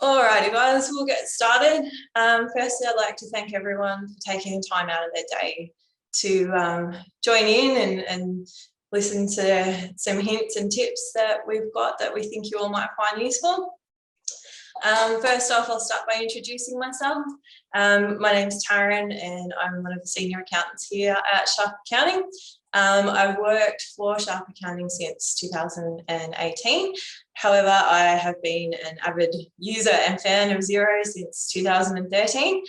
Alrighty guys, we'll get started. Firstly, I'd like to thank everyone for taking time out of their day to join in and listen to some hints and tips that we've got that we think you all might find useful. First off, I'll start by introducing myself. My name's Taryn and I'm one of the senior accountants here at Sharp Accounting. I've worked for Sharp Accounting since 2018. However, I have been an avid user and fan of Xero since 2013.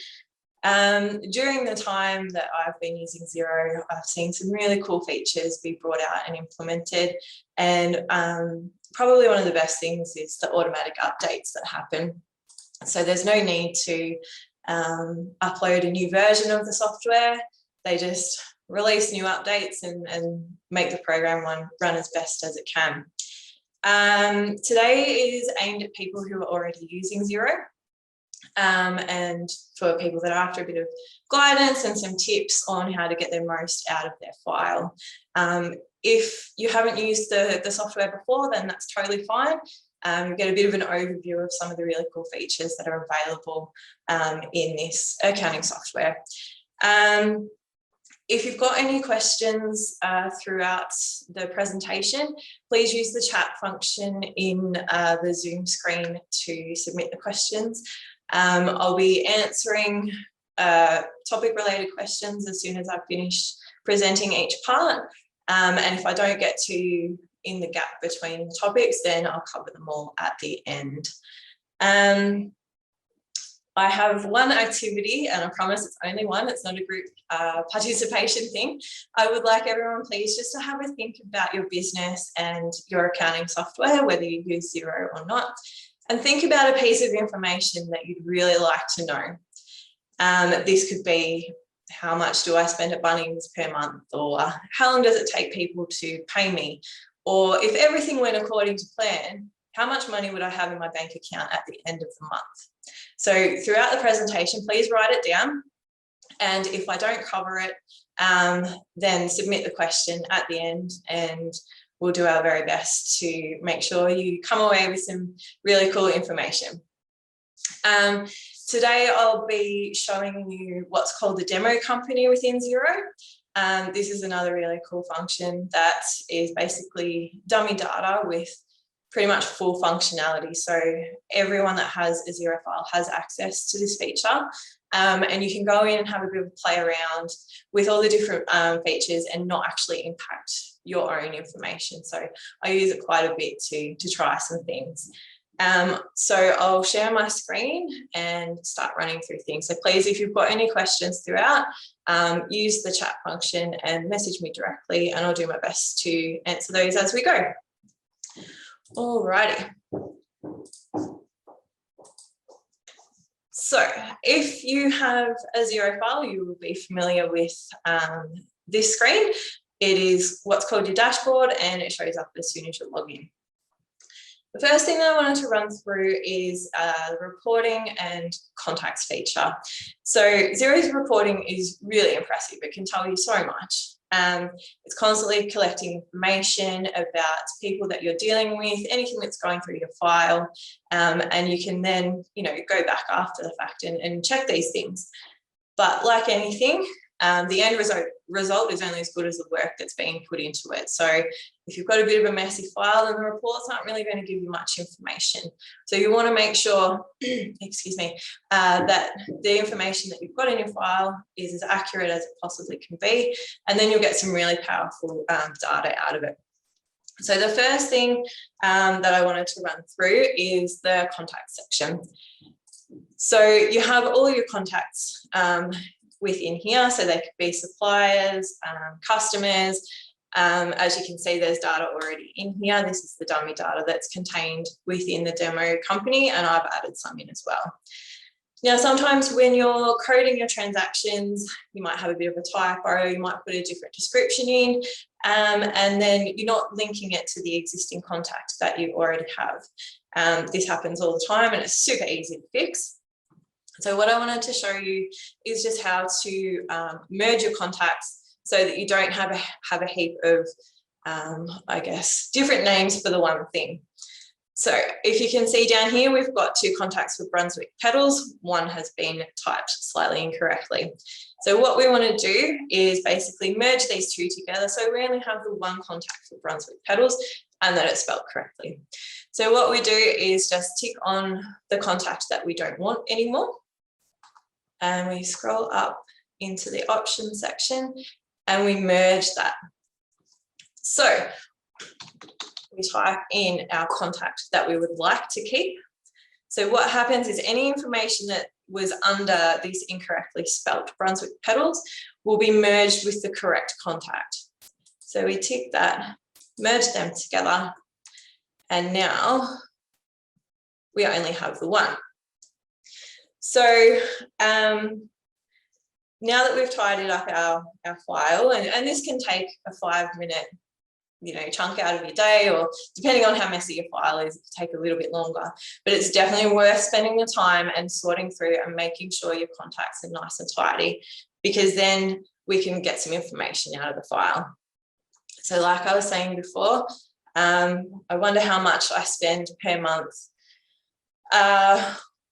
During the time that I've been using Xero, I've seen some really cool features be brought out and implemented. And probably one of the best things is the automatic updates that happen. So there's no need to upload a new version of the software. They just release new updates and make the program run as best as it can. Today is aimed at people who are already using Xero and for people that are after a bit of guidance and some tips on how to get the most out of their file. If you haven't used the software before, then that's totally fine. You get a bit of an overview of some of the really cool features that are available in this accounting software. If you've got any questions throughout the presentation, please use the chat function in the Zoom screen to submit the questions. I'll be answering topic-related questions as soon as I finish presenting each part. And if I don't get to you in the gap between topics, then I'll cover them all at the end. I have one activity, and I promise it's only one, it's not a group participation thing. I would like everyone, please, just to have a think about your business and your accounting software, whether you use Xero or not, and think about a piece of information that you'd really like to know. This could be, how much do I spend at Bunnings per month, or how long does it take people to pay me? Or if everything went according to plan, how much money would I have in my bank account at the end of the month? So throughout the presentation, please write it down. And if I don't cover it, then submit the question at the end and we'll do our very best to make sure you come away with some really cool information. Today, I'll be showing you what's called the demo company within Xero. This is another really cool function that is basically dummy data with pretty much full functionality. So everyone that has a Xero file has access to this feature. And you can go in and have a bit of a play around with all the different features and not actually impact your own information. So I use it quite a bit to try some things. So I'll share my screen and start running through things. So please, if you've got any questions throughout, use the chat function and message me directly, and I'll do my best to answer those as we go. Alrighty. So if you have a Xero file, you will be familiar with this screen. It is what's called your dashboard, and it shows up as soon as you log in. The first thing that I wanted to run through is the reporting and contacts feature. So Xero's reporting is really impressive. It can tell you so much. It's constantly collecting information about people that you're dealing with, anything that's going through your file, and you can then, go back after the fact and check these things. But like anything, the end result is only as good as the work that's being put into it. So if you've got a bit of a messy file, then the reports aren't really going to give you much information. So you want to make sure, excuse me, that the information that you've got in your file is as accurate as it possibly can be, and then you'll get some really powerful data out of it. So the first thing that I wanted to run through is the contact section. So you have all your contacts within here, so they could be suppliers, customers. As you can see, there's data already in here. This is the dummy data that's contained within the demo company, and I've added some in as well. Now, sometimes when you're coding your transactions, you might have a bit of a typo, you might put a different description in, and then you're not linking it to the existing contact that you already have. This happens all the time, and it's super easy to fix. So what I wanted to show you is just how to merge your contacts so that you don't have a heap of, I guess, different names for the one thing. So if you can see down here, we've got 2 contacts for Brunswick Petals. One has been typed slightly incorrectly. So what we want to do is basically merge these 2 together, so we only have the 1 contact for Brunswick Petals and that it's spelled correctly. So what we do is just tick on the contact that we don't want anymore, and we scroll up into the options section and we merge that. So we type in our contact that we would like to keep. So what happens is any information that was under this incorrectly spelt Brunswick Petals will be merged with the correct contact. So we tick that, merge them together, and now we only have the 1. So now that we've tidied up our file, and this can take a 5-minute chunk out of your day, or depending on how messy your file is, it can take a little bit longer, but it's definitely worth spending the time and sorting through and making sure your contacts are nice and tidy, because then we can get some information out of the file. So like I was saying before, I wonder how much I spend per month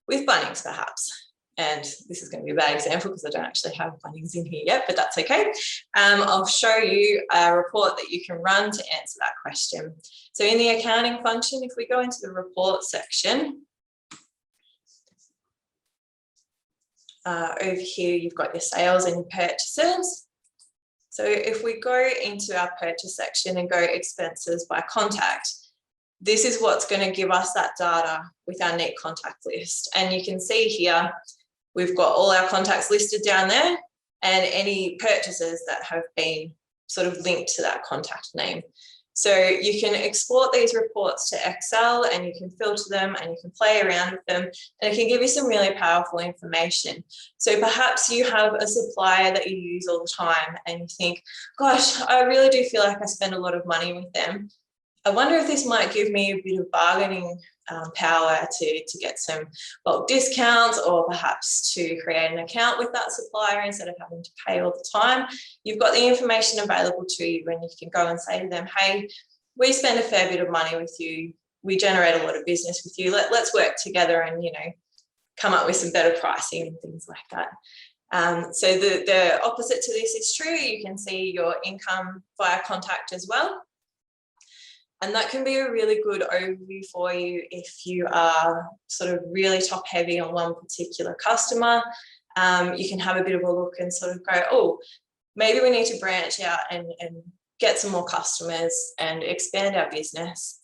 with Bunnings perhaps. And this is going to be a bad example because I don't actually have Bunnings in here yet, but that's okay. I'll show you a report that you can run to answer that question. So in the accounting function, if we go into the report section, over here you've got your sales and your purchases. So if we go into our purchase section and go expenses by contact, this is what's going to give us that data with our neat contact list. And you can see here, we've got all our contacts listed down there and any purchases that have been sort of linked to that contact name. So you can export these reports to Excel and you can filter them and you can play around with them, and it can give you some really powerful information. So perhaps you have a supplier that you use all the time and you think, gosh, I really do feel like I spend a lot of money with them. I wonder if this might give me a bit of bargaining power to get some bulk discounts, or perhaps to create an account with that supplier instead of having to pay all the time. You've got the information available to you and you can go and say to them, hey, we spend a fair bit of money with you. We generate a lot of business with you. Let's work together and, come up with some better pricing and things like that. So the opposite to this is true. You can see your income via contact as well. And that can be a really good overview for you if you are sort of really top heavy on one particular customer. You can have a bit of a look and sort of go, oh, maybe we need to branch out and get some more customers and expand our business.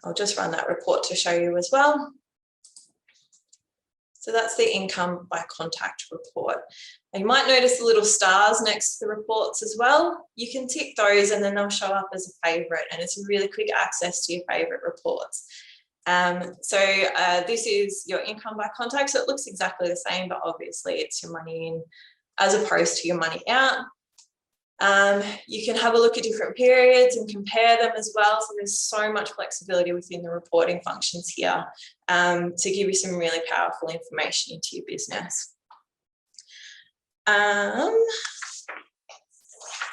I'll just run that report to show you as well. So that's the income by contact report. And you might notice the little stars next to the reports as well. You can tick those and then they'll show up as a favourite, and it's a really quick access to your favourite reports. This is your income by contact. So it looks exactly the same, but obviously it's your money in as opposed to your money out. You can have a look at different periods and compare them as well. So there's so much flexibility within the reporting functions here to give you some really powerful information into your business.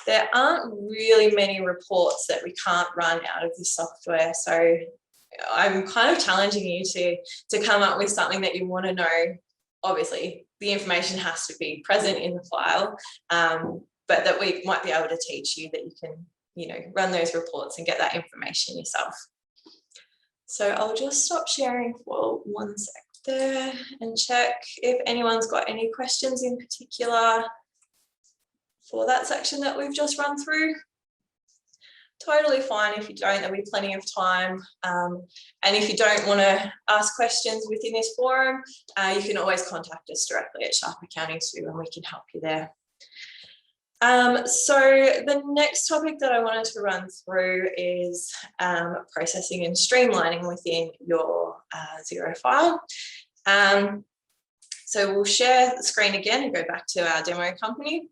There aren't really many reports that we can't run out of this software. So I'm kind of challenging you to come up with something that you want to know. Obviously, the information has to be present in the file, but that we might be able to teach you that you can, run those reports and get that information yourself. So I'll just stop sharing for 1 sec there and check if anyone's got any questions in particular for that section that we've just run through. Totally fine if you don't, there'll be plenty of time. And if you don't want to ask questions within this forum, you can always contact us directly at Sharp Accounting too, and we can help you there. So the next topic that I wanted to run through is processing and streamlining within your Xero file. So we'll share the screen again and go back to our demo company.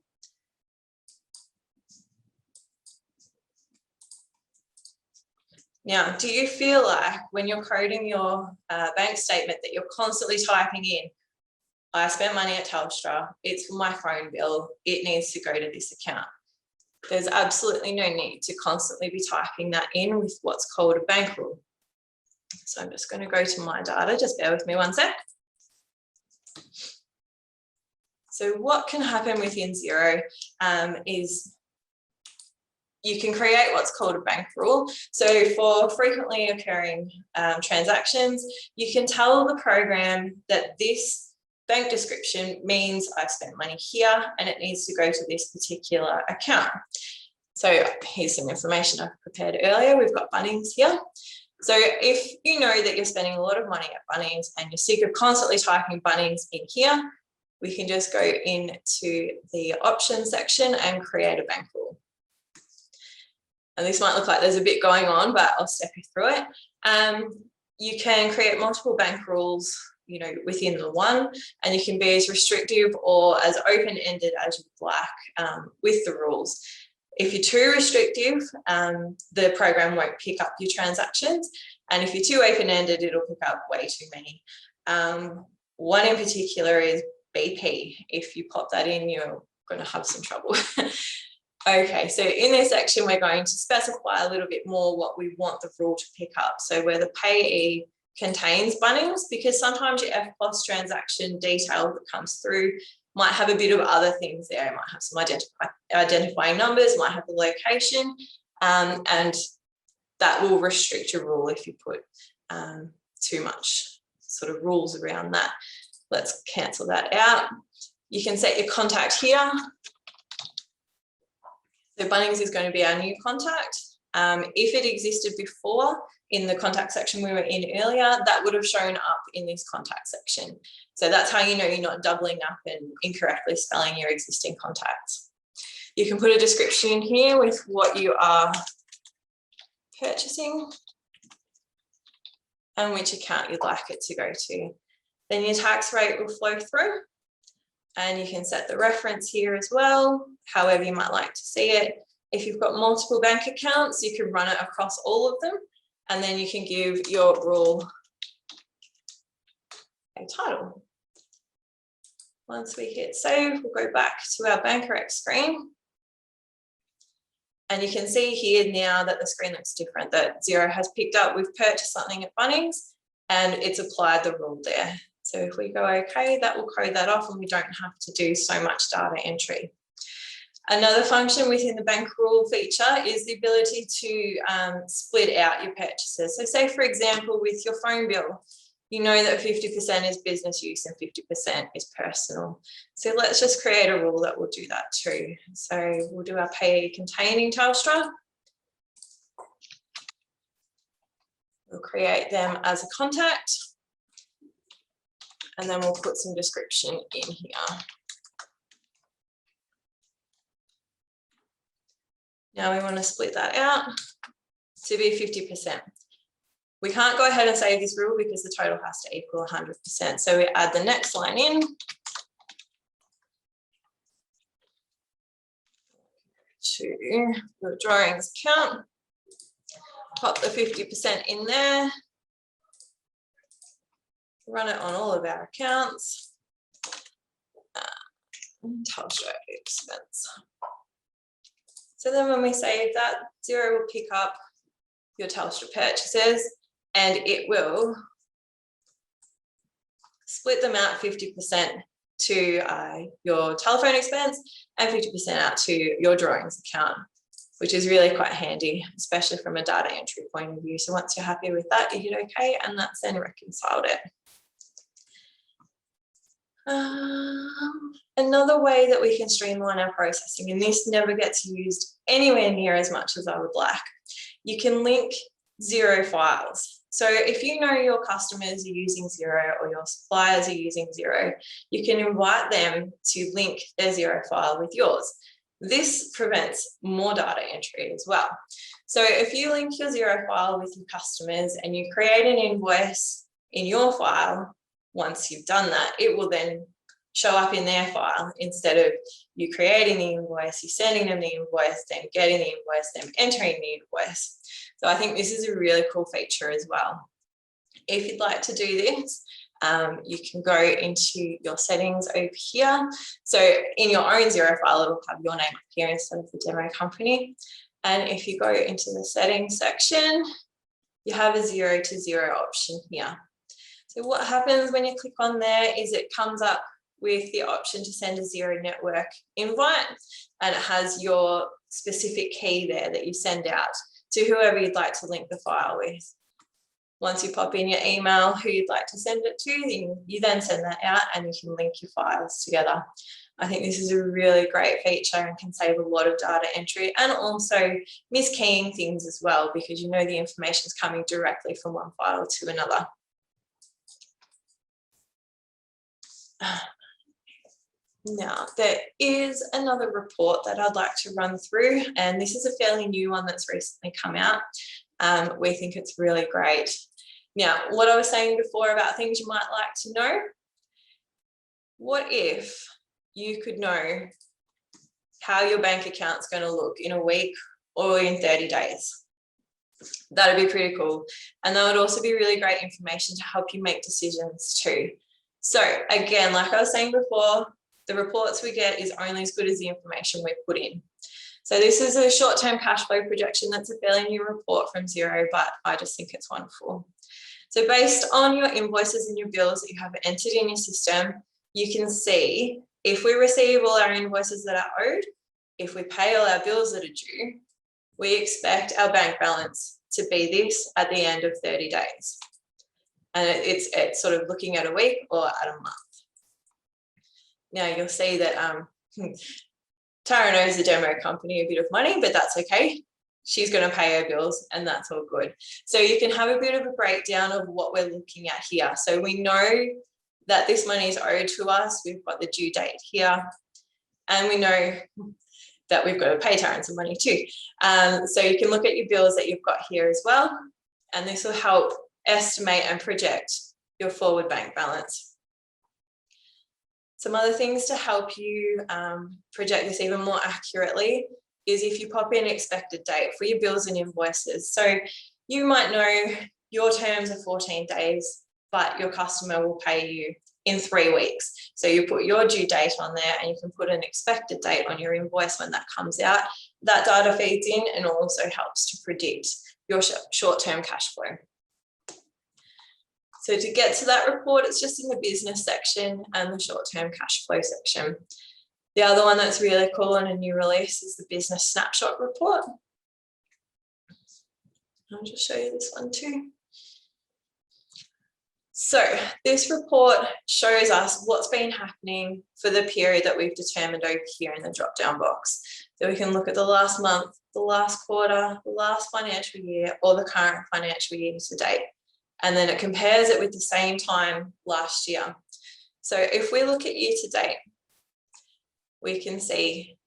Now, do you feel like when you're coding your bank statement that you're constantly typing in, I spent money at Telstra, it's for my phone bill, it needs to go to this account? There's absolutely no need to constantly be typing that in with what's called a bank rule. So So I'm just going to go to my data, just bear with me one sec. So what can happen within Xero is you can create what's called a bank rule. So for frequently occurring transactions, you can tell the program that this bank description means I've spent money here and it needs to go to this particular account. So here's some information I've prepared earlier. We've got Bunnings here. So if you know that you're spending a lot of money at Bunnings and you're sick of constantly typing Bunnings in here, we can just go into the options section and create a bank rule. And this might look like there's a bit going on, but I'll step you through it. You can create multiple bank rules, you know, within the one, and you can be as restrictive or as open-ended as you'd like with the rules. If you're too restrictive, the program won't pick up your transactions. And if you're too open-ended, it'll pick up way too many. One in particular is BP. If you pop that in, you're going to have some trouble. Okay, so in this section, we're going to specify a little bit more what we want the rule to pick up. So where the payee contains Bunnings, because sometimes your FPOS transaction detail that comes through might have a bit of other things there. It might have some identifying numbers, might have the location, and that will restrict your rule if you put too much sort of rules around that. Let's cancel that out. You can set your contact here. So Bunnings is going to be our new contact. If it existed before in the contact section we were in earlier, that would have shown up in this contact section. So that's how you know you're not doubling up and incorrectly spelling your existing contacts. You can put a description in here with what you are purchasing and which account you'd like it to go to. Then your tax rate will flow through. And you can set the reference here as well, however you might like to see it. If you've got multiple bank accounts, you can run it across all of them, and then you can give your rule a title. Once we hit save, we'll go back to our BankerX screen. And you can see here now that the screen looks different, that Xero has picked up, we've purchased something at Bunnings, and it's applied the rule there. So if we go okay, that will code that off and we don't have to do so much data entry. Another function within the bank rule feature is the ability to split out your purchases. So say, for example, with your phone bill, you know that 50% is business use and 50% is personal. So let's just create a rule that will do that too. So we'll do our payee containing Telstra. We'll create them as a contact. And then we'll put some description in here. Now we want to split that out to be 50%. We can't go ahead and save this rule because the total has to equal 100%. So we add the next line in. To your drawings account. Pop the 50% in there. Run it on all of our accounts. Telstra expense. So then when we save that, Xero will pick up your Telstra purchases and it will split them out 50% to your telephone expense and 50% out to your drawings account, which is really quite handy, especially from a data entry point of view. So once you're happy with that, you hit OK, and that's then reconciled it. Another way that we can streamline our processing, and this never gets used anywhere near as much as I would like, you can link Xero files. So if you know your customers are using Xero or your suppliers are using Xero, you can invite them to link their Xero file with yours. This prevents more data entry as well. So if you link your Xero file with your customers and you create an invoice in your file, once you've done that, it will then show up in their file instead of you creating the invoice, you sending them the invoice, then getting the invoice, then entering the invoice. So I think this is a really cool feature as well. If you'd like to do this, you can go into your settings over here. So in your own Xero file, it'll have your name up here instead of the demo company. And if you go into the settings section, you have a 0 to 0 option here. So what happens when you click on there is it comes up with the option to send a Xero network invite, and it has your specific key there that you send out to whoever you'd like to link the file with. Once you pop in your email, who you'd like to send it to, you then send that out and you can link your files together. I think this is a really great feature and can save a lot of data entry and also miskeying things as well, because you know the information is coming directly from one file to another. Now, there is another report that I'd like to run through, and this is a fairly new one that's recently come out. We think it's really great. Now, what I was saying before about things you might like to know, what if you could know how your bank account's going to look in a week or in 30 days? That would be pretty cool. And that would also be really great information to help you make decisions too. So again, like I was saying before, the reports we get is only as good as the information we put in. So this is a short-term cash flow projection. That's a fairly new report from Xero, but I just think it's wonderful. So based on your invoices and your bills that you have entered in your system, you can see if we receive all our invoices that are owed, if we pay all our bills that are due, we expect our bank balance to be this at the end of 30 days. And it's sort of looking at a week or at a month. Now you'll see that Tara owes the demo company a bit of money, but that's okay. She's going to pay her bills and that's all good. So you can have a bit of a breakdown of what we're looking at here. So we know that this money is owed to us. We've got the due date here, and we know that we've got to pay Tara some money too. So you can look at your bills that you've got here as well, and this will help estimate and project your forward bank balance. Some other things to help you project this even more accurately is if you pop in expected date for your bills and invoices. So you might know your terms are 14 days, but your customer will pay you in 3 weeks. So you put your due date on there and you can put an expected date on your invoice when that comes out. That data feeds in and also helps to predict your short-term cash flow. So to get to that report, it's just in the business section and the short-term cash flow section. The other one that's really cool and a new release is the business snapshot report. I'll just show you this one too. So this report shows us what's been happening for the period that we've determined over here in the drop-down box. So we can look at the last month, the last quarter, the last financial year, or the current financial year to date. And then it compares it with the same time last year. So if we look at year to date, we can see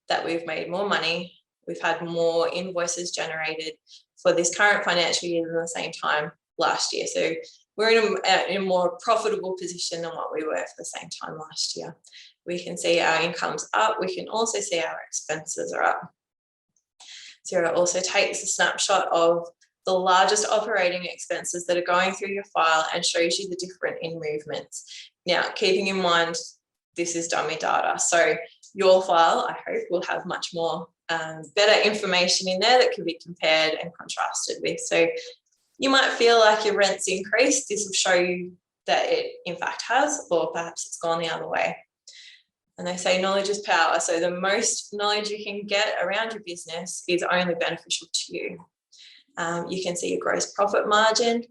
that we've made more money. We've had more invoices generated for this current financial year than the same time last year. So we're in a more profitable position than what we were for the same time last year. We can see our income's up. We can also see our expenses are up. Xero also takes a snapshot of the largest operating expenses that are going through your file and shows you the different in movements. Now, keeping in mind, this is dummy data. So your file, I hope, will have much more better information in there that can be compared and contrasted with. So you might feel like your rent's increased. This will show you that it in fact has, or perhaps it's gone the other way. And they say knowledge is power. So the most knowledge you can get around your business is only beneficial to you. You can see your gross profit margin.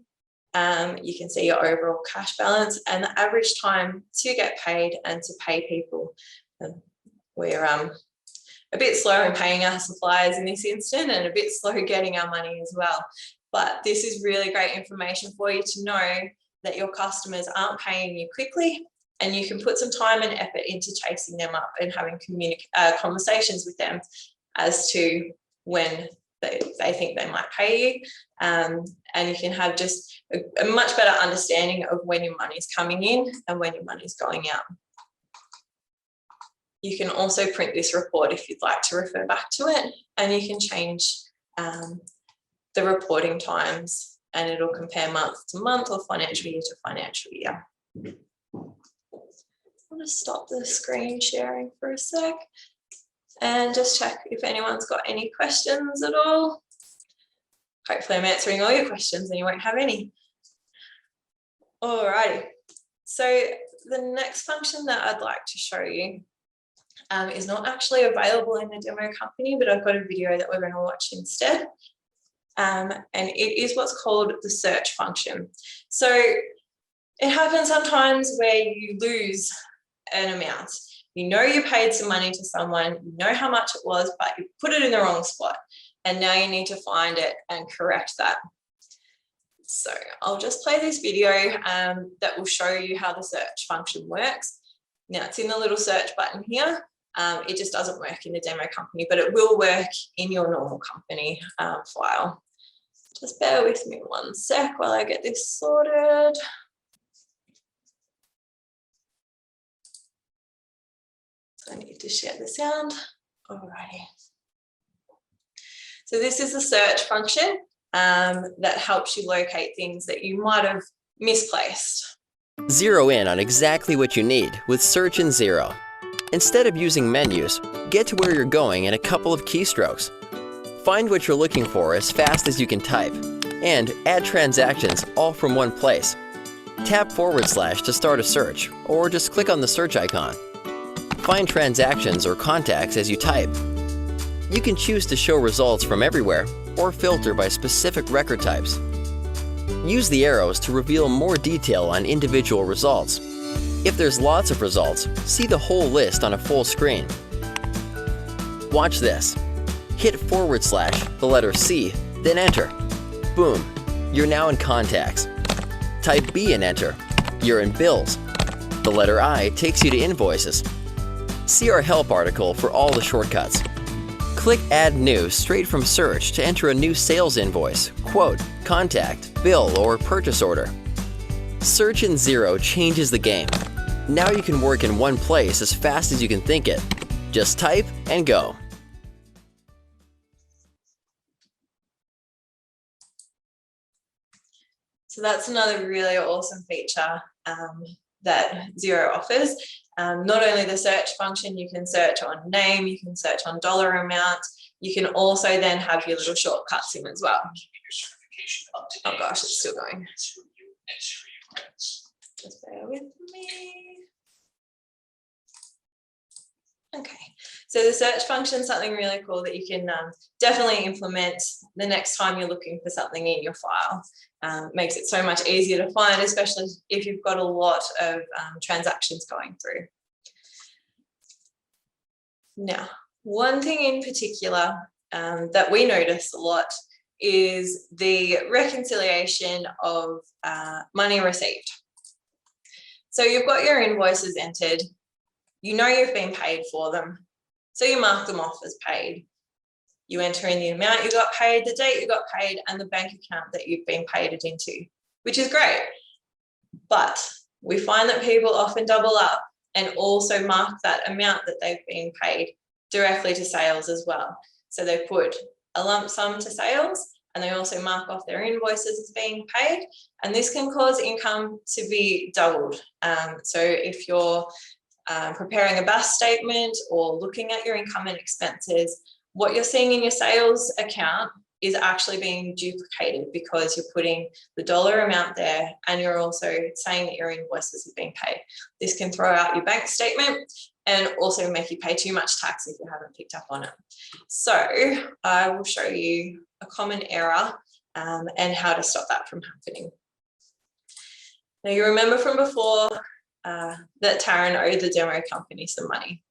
You can see your overall cash balance and the average time to get paid and to pay people. We're a bit slow in paying our suppliers in this instant and a bit slow getting our money as well. But this is really great information for you to know that your customers aren't paying you quickly, and you can put some time and effort into chasing them up and having conversations with them as to when they think they might pay you, and you can have just a much better understanding of when your money is coming in and when your money is going out. You can also print this report if you'd like to refer back to it, and you can change the reporting times, and it'll compare month to month or financial year to financial year. I'm going to stop the screen sharing for a sec and just check if anyone's got any questions at all. Hopefully I'm answering all your questions and you won't have any. Alrighty, so the next function that I'd like to show you is not actually available in the demo company, but I've got a video that we're going to watch instead. And it is what's called the search function. So it happens sometimes where you lose an amount. You know you paid some money to someone, you know how much it was, but you put it in the wrong spot. And now you need to find it and correct that. So I'll just play this video that will show you how the search function works. Now it's in the little search button here. It just doesn't work in the demo company, but it will work in your normal company file. Just bear with me 1 sec while I get this sorted. I need to share the sound. Alrighty. So this is the search function that helps you locate things that you might have misplaced. Zero in on exactly what you need with Search in Xero. Instead of using menus, get to where you're going in a couple of keystrokes. Find what you're looking for as fast as you can type, and add transactions all from one place. Tap / to start a search, or just click on the search icon. Find transactions or contacts as you type. You can choose to show results from everywhere, or filter by specific record types. Use the arrows to reveal more detail on individual results. If there's lots of results, see the whole list on a full screen. Watch this. Hit / the letter C, then enter. Boom, you're now in contacts. Type B and enter. You're in bills. The letter I takes you to invoices. See our help article for all the shortcuts. Click Add New straight from search to enter a new sales invoice, quote, contact, bill, or purchase order. Search in Xero changes the game. Now you can work in one place as fast as you can think it. Just type and go. So that's another really awesome feature that Xero offers. Not only the search function, you can search on name, you can search on dollar amount, you can also then have your little shortcuts in as well. Oh gosh, it's still going. Just bear with me. Okay, so the search function is something really cool that you can definitely implement the next time you're looking for something in your file. Makes it so much easier to find, especially if you've got a lot of transactions going through. Now, one thing in particular that we notice a lot is the reconciliation of money received. So you've got your invoices entered, you know you've been paid for them, so you mark them off as paid. You enter in the amount you got paid, the date you got paid, and the bank account that you've been paid it into, which is great. But we find that people often double up and also mark that amount that they've been paid directly to sales as well. So they put a lump sum to sales and they also mark off their invoices as being paid. And this can cause income to be doubled. So if you're preparing a BAS statement or looking at your income and expenses, what you're seeing in your sales account is actually being duplicated because you're putting the dollar amount there and you're also saying that your invoices have been paid. This can throw out your bank statement and also make you pay too much tax if you haven't picked up on it. So I will show you a common error and how to stop that from happening. Now you remember from before that Taryn owed the demo company some money.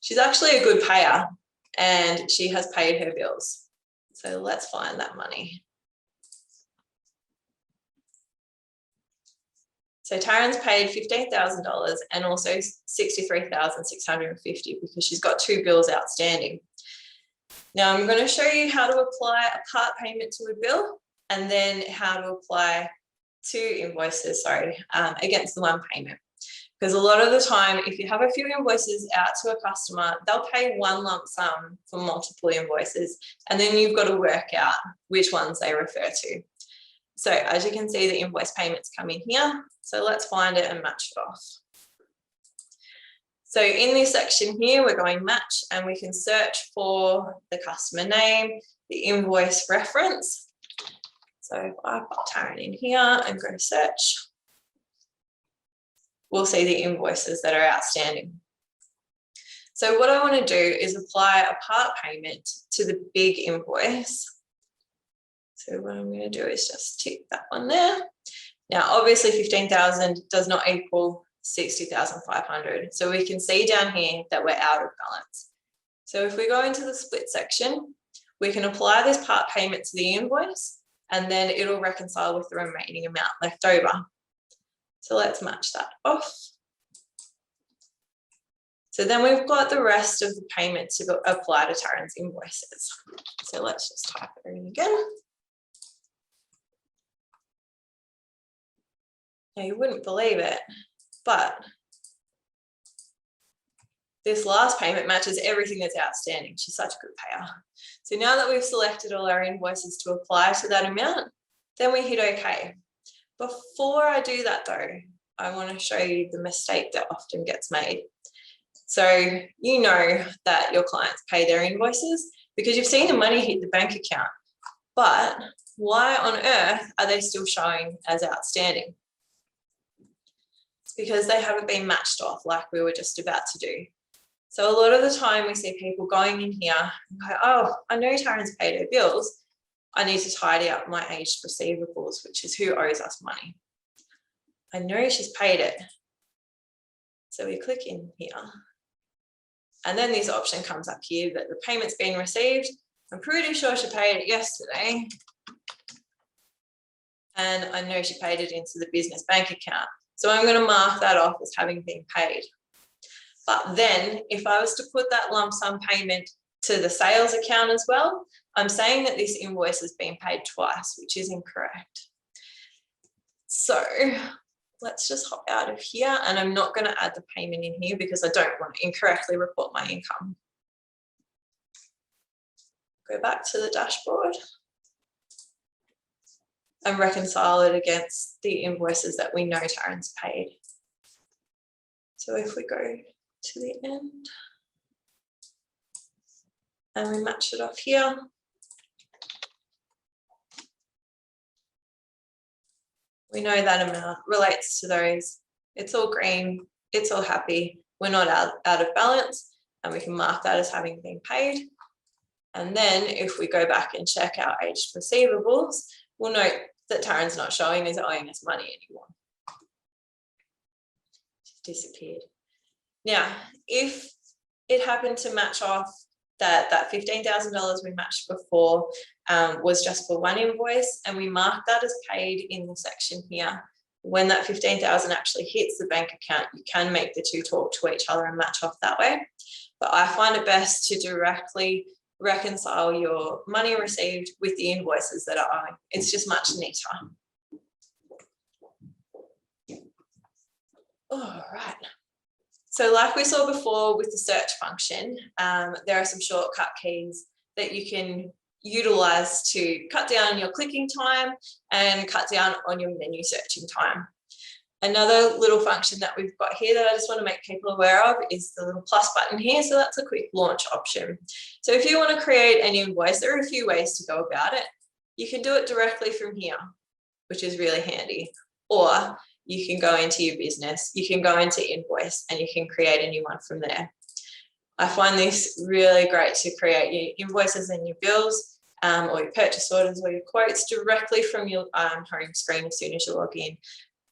She's actually a good payer and she has paid her bills. So let's find that money. So Taryn's paid $15,000 and also $63,650 because she's got 2 bills outstanding. Now I'm going to show you how to apply a part payment to a bill and then how to apply 2 invoices, against the one payment. Because a lot of the time, if you have a few invoices out to a customer, they'll pay one lump sum for multiple invoices, and then you've got to work out which ones they refer to. So as you can see, the invoice payments come in here. So let's find it and match it off. So in this section here, we're going match and we can search for the customer name, the invoice reference. So if I put Taryn in here and go to search, we'll see the invoices that are outstanding. So what I want to do is apply a part payment to the big invoice. So what I'm going to do is just tick that one there. Now, obviously 15,000 does not equal 60,500. So we can see down here that we're out of balance. So if we go into the split section, we can apply this part payment to the invoice, and then it'll reconcile with the remaining amount left over. So let's match that off. So then we've got the rest of the payment to apply to Taryn's invoices. So let's just type it in again. Now you wouldn't believe it, but this last payment matches everything that's outstanding. She's such a good payer. So now that we've selected all our invoices to apply to that amount, then we hit OK. Before I do that though, I want to show you the mistake that often gets made. So you know that your clients pay their invoices because you've seen the money hit the bank account, but why on earth are they still showing as outstanding? It's because they haven't been matched off like we were just about to do. So a lot of the time we see people going in here and go, oh, I know Taryn's paid her bills. I need to tidy up my aged receivables, which is who owes us money. I know she's paid it. So we click in here. And then this option comes up here that the payment's been received. I'm pretty sure she paid it yesterday. And I know she paid it into the business bank account. So I'm going to mark that off as having been paid. But then if I was to put that lump sum payment to the sales account as well, I'm saying that this invoice has been paid twice, which is incorrect. So let's just hop out of here, and I'm not going to add the payment in here because I don't want to incorrectly report my income. Go back to the dashboard and reconcile it against the invoices that we know Taryn's paid. So if we go to the end and we match it off here, we know that amount relates to those. It's all green, it's all happy, we're not out of balance, and we can mark that as having been paid. And then if we go back and check our aged receivables, we'll note that Taryn's not showing as owing us money anymore. She's disappeared. Now, if it happened to match off that $15,000 we matched before was just for one invoice, and we mark that as paid in the section here, when that $15,000 actually hits the bank account, you can make the two talk to each other and match off that way. But I find it best to directly reconcile your money received with the invoices that are owing. It's just much neater. All right. So like we saw before with the search function, there are some shortcut keys that you can utilize to cut down your clicking time and cut down on your menu searching time. Another little function that we've got here that I just want to make people aware of is the little plus button here. So that's a quick launch option. So if you want to create an invoice, there are a few ways to go about it. You can do it directly from here, which is really handy. Or you can go into your business, you can go into invoice, and you can create a new one from there. I find this really great to create your invoices and your bills or your purchase orders or your quotes directly from your home screen as soon as you log in.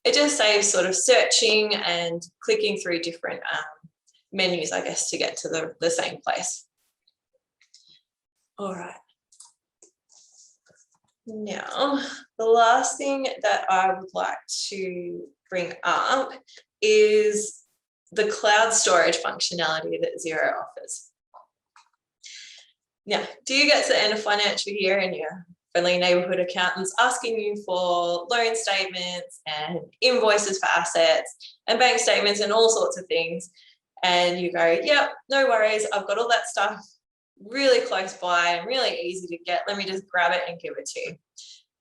It just saves sort of searching and clicking through different menus, I guess, to get to the same place. All right. Now, the last thing that I would like to bring up is the cloud storage functionality that Xero offers. Now, do you get to the end of financial year and your friendly neighborhood accountants asking you for loan statements and invoices for assets and bank statements and all sorts of things, and you go, yep, no worries, I've got all that stuff really close by and really easy to get, let me just grab it and give it to you.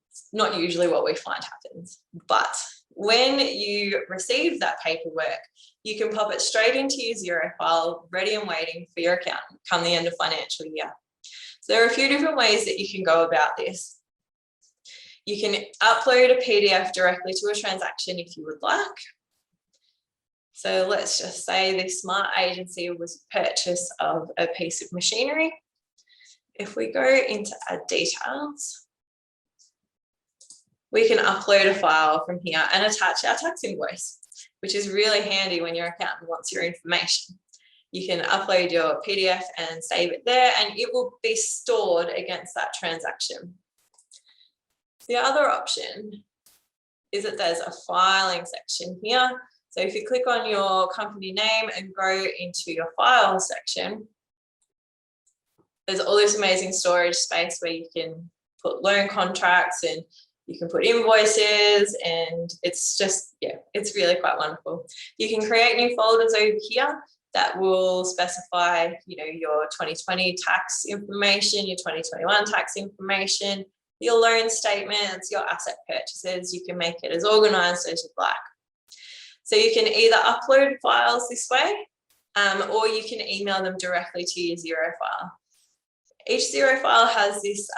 It's not usually what we find happens, but when you receive that paperwork, you can pop it straight into your Xero file, ready and waiting for your accountant come the end of financial year. So there are a few different ways that you can go about this. You can upload a PDF directly to a transaction if you would like. So let's just say this smart agency was a purchase of a piece of machinery. If we go into our details, we can upload a file from here and attach our tax invoice, which is really handy when your accountant wants your information. You can upload your PDF and save it there, and it will be stored against that transaction. The other option is that there's a filing section here. So if you click on your company name and go into your file section, there's all this amazing storage space where you can put loan contracts and you can put invoices, and it's just, yeah, it's really quite wonderful. You can create new folders over here that will specify, you know, your 2020 tax information, your 2021 tax information, your loan statements, your asset purchases. You can make it as organized as you'd like. So you can either upload files this way, or you can email them directly to your Xero file. Each Xero file has this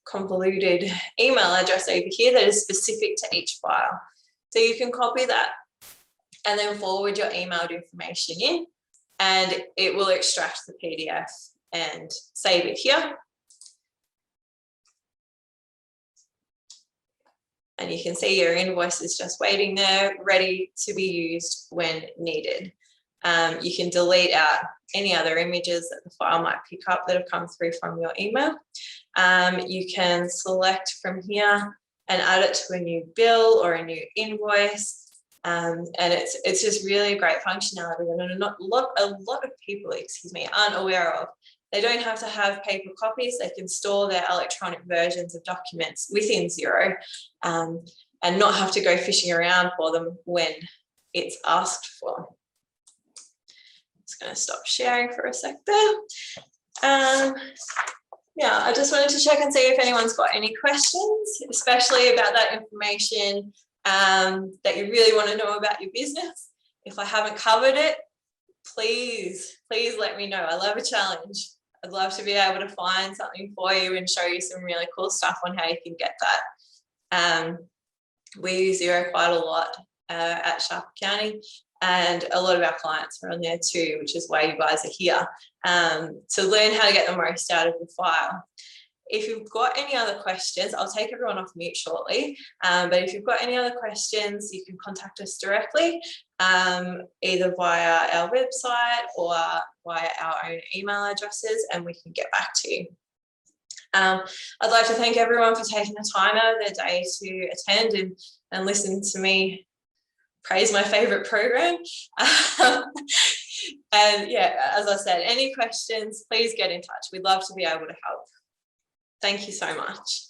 convoluted email address over here that is specific to each file. So you can copy that and then forward your emailed information in, and it will extract the PDF and save it here. And you can see your invoice is just waiting there, ready to be used when needed. You can delete out any other images that the file might pick up that have come through from your email. You can select from here and add it to a new bill or a new invoice. And it's just really great functionality that a lot of people, aren't aware of. They don't have to have paper copies. They can store their electronic versions of documents within Xero, and not have to go fishing around for them when it's asked for. I'm just going to stop sharing for a sec there. Yeah, I just wanted to check and see if anyone's got any questions, especially about that information that you really want to know about your business. If I haven't covered it, please let me know. I love a challenge. I'd love to be able to find something for you and show you some really cool stuff on how you can get that. We use Xero quite a lot at Sharp Accounting, and a lot of our clients are on there too, which is why you guys are here, to learn how to get the most out of the file. If you've got any other questions, I'll take everyone off mute shortly, but if you've got any other questions, you can contact us directly, either via our website or via our own email addresses, and we can get back to you. I'd like to thank everyone for taking the time out of their day to attend and listen to me praise my favourite program. And yeah, as I said, any questions, please get in touch. We'd love to be able to help. Thank you so much.